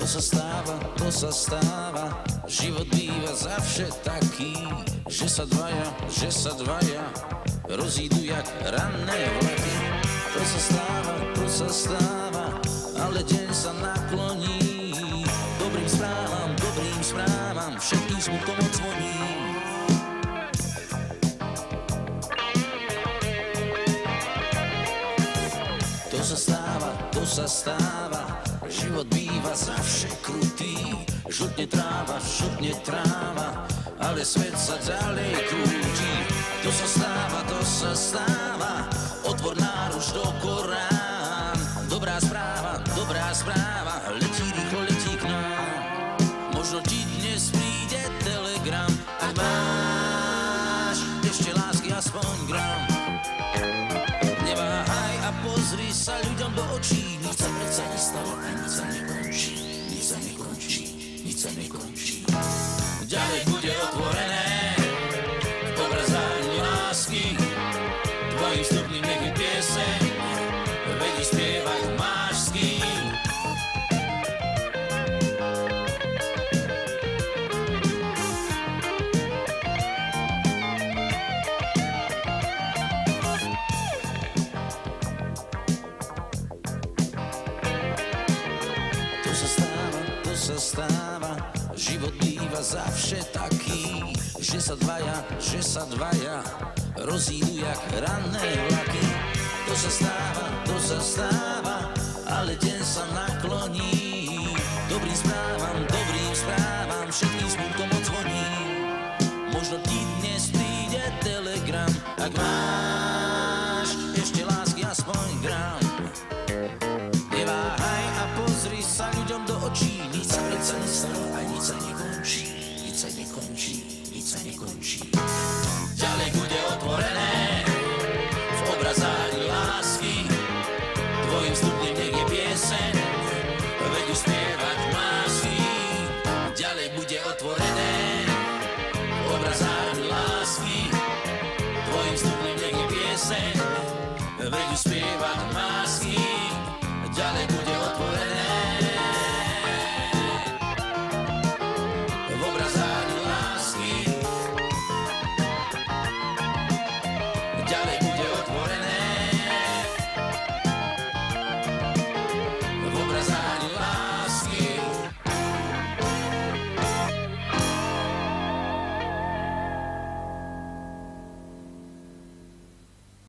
To sa stáva, život býva zavše taký, že sa dvaja rozídu jak ranné vlaky. To sa stáva, ale deň sa nakloní dobrým správam, všetkým smutom odzvoní. To sa stáva, život býva zavše krutý. Žltne tráva, ale svet sa ďalej krúti. To sa stáva, otvor náruč do Korán. Dobrá správa, letí rýchlo, letí k nám. Možno ti dnes príde telegram, ak máš ešte lásky aspoň gram. Neváhaj a pozri sa ľuďom do očí. Nič sa predsa nestalo a nič sa nekončí. Ďalej bude otvorené v obrazárni lásky. Tvojim vstupným nech je pieseň, vedí spievať máš s kým. To sa stáva, život býva zavše taký, že sa dvaja rozídu jak ranné vlaky. To sa stáva, ale deň sa nakloní dobrým správam, všetkým smutom odzvoní. Možno ti dnes príde telegram, ak máš ešte lásky aspoň gram. Neváhaj a pozri sa ľuďom do očí. Nič sa predsa nestalo a nič sa nekončí. Ďalej bude otvorené v obrazárni lásky. Tvojim vstupným nech je pieseň, veď ju spievať máš s kým. Ďalej bude otvorené v obrazárni lásky. Tvojim vstupným nech je pieseň, veď ju spievať.